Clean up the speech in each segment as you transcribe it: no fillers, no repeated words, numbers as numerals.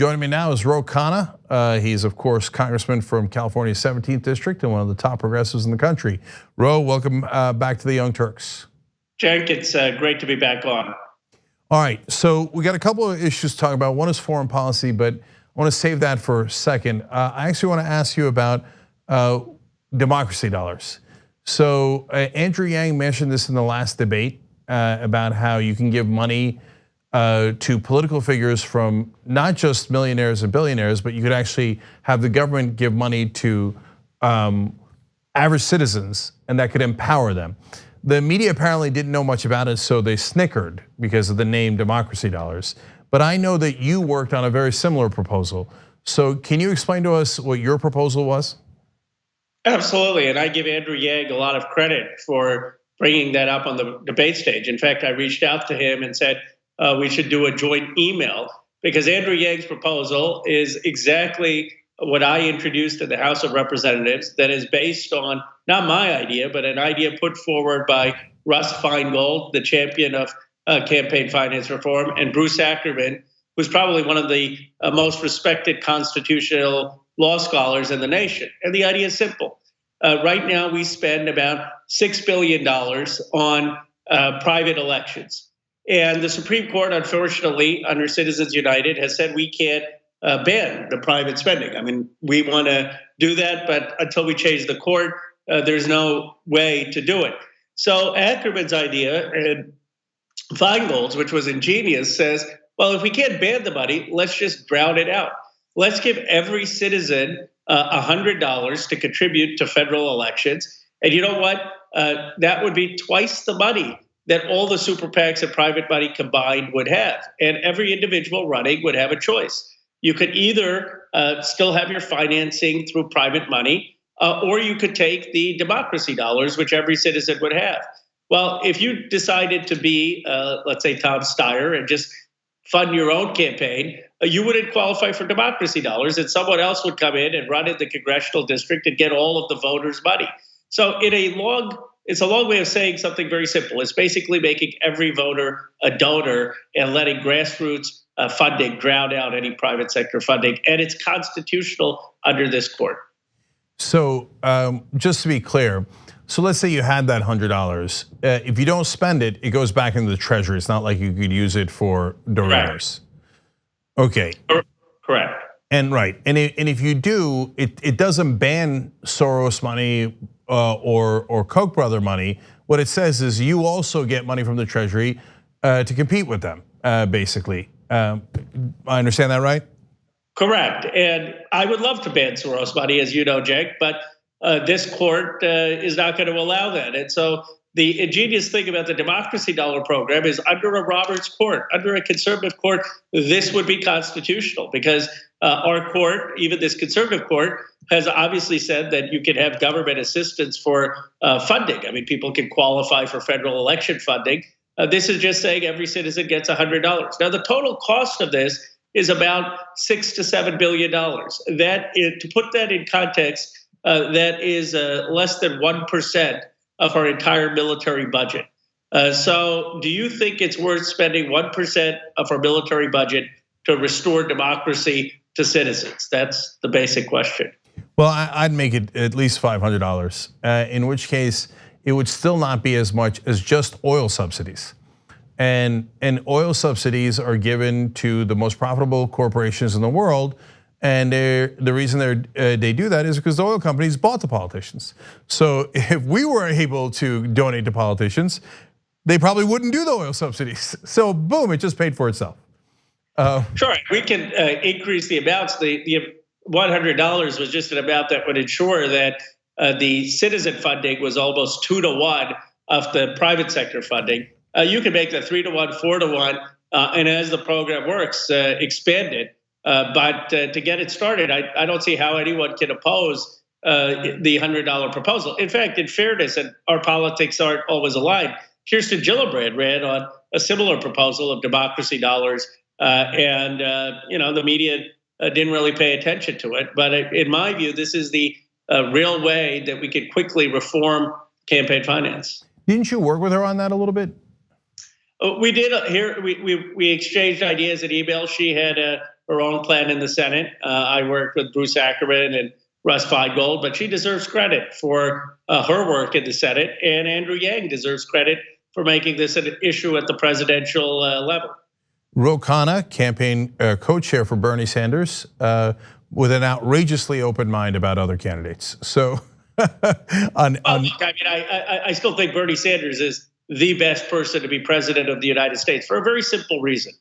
Joining me now is Khanna. He's, of course, congressman from California's 17th district and one of the top progressives in the country. Welcome back to the Young Turks. Cenk, it's great to be back on. All right, so we got a couple of issues to talk about. One is foreign policy, but I want to save that for a second. I actually want to ask you about democracy dollars. So Andrew Yang mentioned this in the last debate about how you can give money to political figures from not just millionaires and billionaires, but you could actually have the government give money to average citizens, and that could empower them. The media apparently didn't know much about it, so they snickered because of the name democracy dollars. But I know that you worked on a very similar proposal. So can you explain to us what your proposal was? Absolutely, and I give Andrew Yang a lot of credit for bringing that up on the debate stage. In fact, I reached out to him and said, we should do a joint email, because Andrew Yang's proposal is exactly what I introduced in the House of Representatives, that is based on not my idea, but an idea put forward by Russ Feingold, the champion of campaign finance reform, and Bruce Ackerman, who's probably one of the most respected constitutional law scholars in the nation. And the idea is simple. Right now, we spend about $6 billion on private elections. And the Supreme Court, unfortunately, under Citizens United, has said we can't ban the private spending. I mean, we want to do that, but until we change the court, there's no way to do it. So Ackerman's idea, and Feingold's, which was ingenious, says, well, if we can't ban the money, let's just drown it out. Let's give every citizen $100 to contribute to federal elections. And you know what? That would be twice the money that all the super PACs and private money combined would have. And every individual running would have a choice. You could either still have your financing through private money, or you could take the democracy dollars, which every citizen would have. Well, if you decided to be, let's say, Tom Steyer and just fund your own campaign, you wouldn't qualify for democracy dollars, and someone else would come in and run in the congressional district and get all of the voters' money. So it's a long way of saying something very simple. It's basically making every voter a donor and letting grassroots funding drown out any private sector funding. And it's constitutional under this court. So just to be clear, so let's say you had that $100. If you don't spend it, it goes back into the treasury. It's not like you could use it for Doritos. Okay. Correct. And right, and if you do, it doesn't ban Soros money or Koch brother money. What it says is you also get money from the treasury to compete with them, basically. I understand that right? Correct, and I would love to ban Soros money, as you know, Cenk, but this court is not going to allow that. And so the ingenious thing about the democracy dollar program is under a Roberts court, under a conservative court, this would be constitutional, because our court, even this conservative court, has obviously said that you can have government assistance for funding. I mean, people can qualify for federal election funding. This is just saying every citizen gets $100. Now, the total cost of this is about $6 to $7 billion. To put that in context, that is less than 1% of our entire military budget. So do you think it's worth spending 1% of our military budget to restore democracy to citizens? That's the basic question. Well, I'd make it at least $500, in which case it would still not be as much as just oil subsidies. And oil subsidies are given to the most profitable corporations in the world. And the reason they do that is because the oil companies bought the politicians. So if we were able to donate to politicians, they probably wouldn't do the oil subsidies. So boom, it just paid for itself. Sure, we can increase the amounts. The $100 was just an amount that would ensure that the citizen funding was almost 2 to 1 of the private sector funding. You can make that 3 to 1, 4 to 1, and as the program works, expand it. But to get it started, I don't see how anyone can oppose the $100 proposal. In fact, in fairness, and our politics aren't always aligned, Kirsten Gillibrand ran on a similar proposal of democracy dollars, and the media didn't really pay attention to it. But in my view, this is the real way that we could quickly reform campaign finance. Didn't you work with her on that a little bit? We did here. We exchanged ideas and emails. She had her own plan in the Senate. I worked with Bruce Ackerman and Russ Feingold, but she deserves credit for her work in the Senate, and Andrew Yang deserves credit for making this an issue at the presidential level. Khanna, campaign co-chair for Bernie Sanders, with an outrageously open mind about other candidates. So, I still think Bernie Sanders is the best person to be president of the United States for a very simple reason.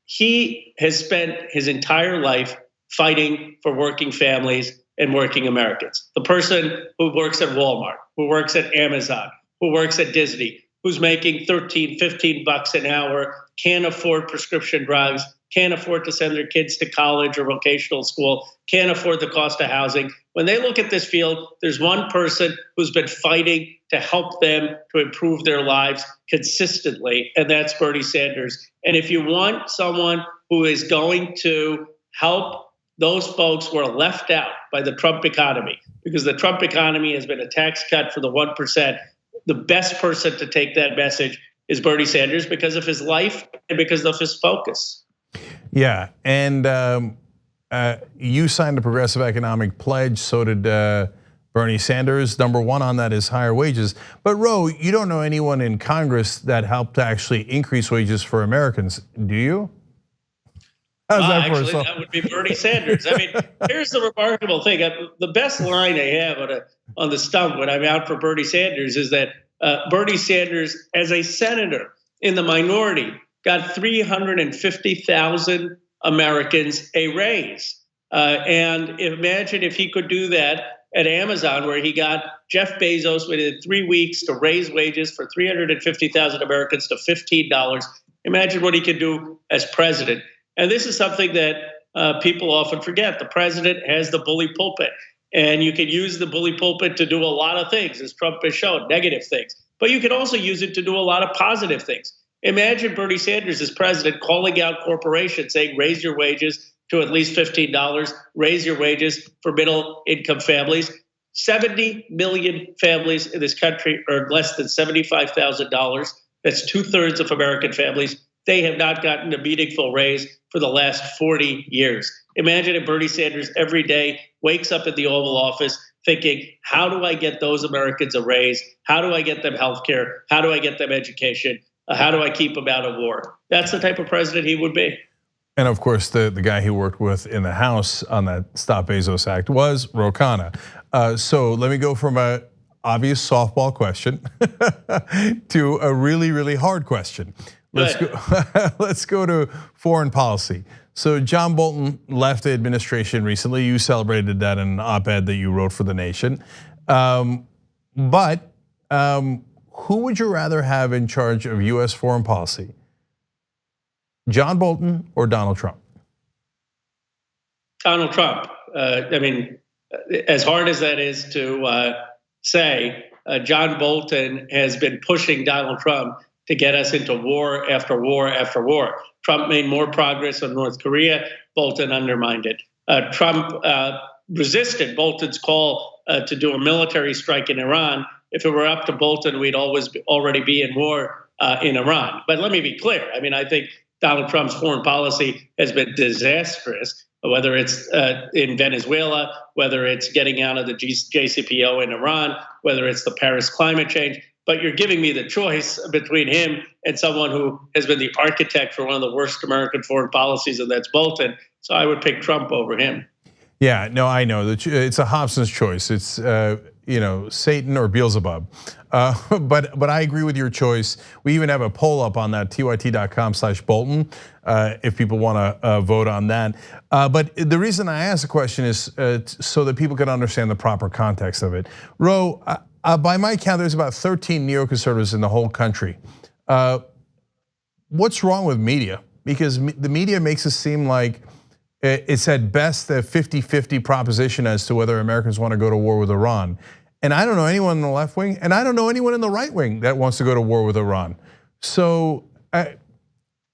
He has spent his entire life fighting for working families and working Americans. The person who works at Walmart, who works at Amazon, who works at Disney, who's making 13, 15 bucks an hour, can't afford prescription drugs, can't afford to send their kids to college or vocational school, can't afford the cost of housing. When they look at this field, there's one person who's been fighting to help them to improve their lives consistently, and that's Bernie Sanders. And if you want someone who is going to help those folks who are left out by the Trump economy, because the Trump economy has been a tax cut for the 1%, the best person to take that message is Bernie Sanders because of his life and because of his focus. Yeah, and you signed a progressive economic pledge, so did Bernie Sanders. Number one on that is higher wages. But Ro, you don't know anyone in Congress that helped to actually increase wages for Americans, do you? Actually, that would be Bernie Sanders. I mean, here's the remarkable thing. The best line I have on the stump when I'm out for Bernie Sanders is that Bernie Sanders, as a senator in the minority, got 350,000 Americans a raise. And imagine if he could do that at Amazon, where he got Jeff Bezos within 3 weeks to raise wages for 350,000 Americans to $15. Imagine what he could do as president. And this is something that people often forget. The president has the bully pulpit, and you can use the bully pulpit to do a lot of things, as Trump has shown, negative things. But you can also use it to do a lot of positive things. Imagine Bernie Sanders as president calling out corporations, saying, raise your wages to at least $15, raise your wages for middle income families. 70 million families in this country earn less than $75,000. That's 2/3 of American families. They have not gotten a meaningful raise for the last 40 years. Imagine if Bernie Sanders every day wakes up at the Oval Office thinking, how do I get those Americans a raise? How do I get them health care? How do I get them education? How do I keep them out of war? That's the type of president he would be. And of course, the guy he worked with in the House on that Stop Bezos Act was Khanna. So let me go from a obvious softball question to a really, really hard question. Let's go to foreign policy. So John Bolton left the administration recently. You celebrated that in an op-ed that you wrote for The Nation. But who would you rather have in charge of US foreign policy? John Bolton or Donald Trump? Donald Trump. I mean, as hard as that is to say, John Bolton has been pushing Donald Trump to get us into war after war after war. Trump made more progress on North Korea. Bolton undermined it. Trump resisted Bolton's call to do a military strike in Iran. If it were up to Bolton, we'd already be in war in Iran. But let me be clear. I mean, I think Donald Trump's foreign policy has been disastrous, whether it's in Venezuela, whether it's getting out of the JCPO in Iran, whether it's the Paris climate change. But you're giving me the choice between him and someone who has been the architect for one of the worst American foreign policies, and that's Bolton. So I would pick Trump over him. Yeah, no, I know it's a Hobson's choice. It's Satan or Beelzebub. But I agree with your choice. We even have a poll up on that tyt.com/Bolton if people want to vote on that. But the reason I ask the question is so that people can understand the proper context of it. Ro, by my count, there's about 13 neoconservatives in the whole country. What's wrong with media? Because the media makes it seem like it's at best a 50-50 proposition as to whether Americans want to go to war with Iran. And I don't know anyone in the left wing, and I don't know anyone in the right wing that wants to go to war with Iran. So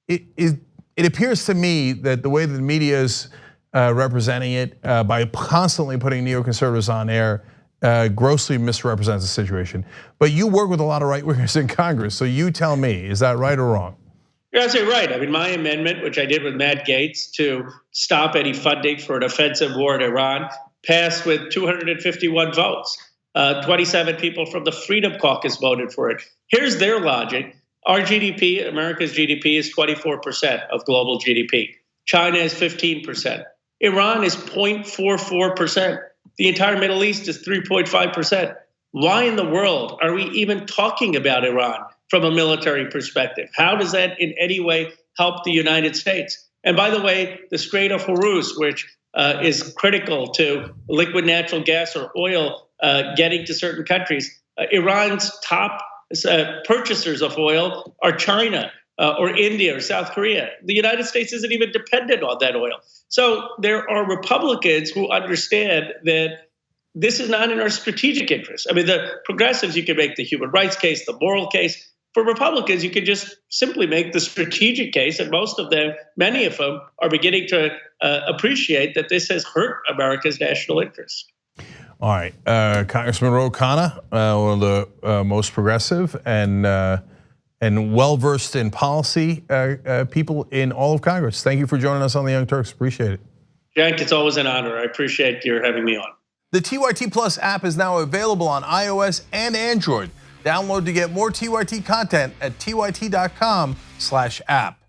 it appears to me that the way that the media is representing it by constantly putting neoconservatives on air grossly misrepresents the situation. But you work with a lot of right wingers in Congress, so you tell me, is that right or wrong? You're absolutely right. I mean, my amendment, which I did with Matt Gaetz to stop any funding for an offensive war in Iran, passed with 251 votes. 27 people from the Freedom Caucus voted for it. Here's their logic. Our GDP, America's GDP, is 24% of global GDP. China is 15%. Iran is 0.44%. The entire Middle East is 3.5%. Why in the world are we even talking about Iran from a military perspective? How does that in any way help the United States? And by the way, the Strait of Hormuz, which is critical to liquid natural gas or oil getting to certain countries, Iran's top purchasers of oil are China or India or South Korea. The United States isn't even dependent on that oil. So there are Republicans who understand that this is not in our strategic interest. I mean, the progressives, you can make the human rights case, the moral case. For Republicans, you can just simply make the strategic case, and most of them, many of them, are beginning to appreciate that this has hurt America's national interest. All right, Congressman Khanna, one of the most progressive and well-versed in policy people in all of Congress. Thank you for joining us on the Young Turks. Appreciate it. Cenk, it's always an honor. I appreciate your having me on. The TYT Plus app is now available on iOS and Android. Download to get more TYT content at tyt.com/app.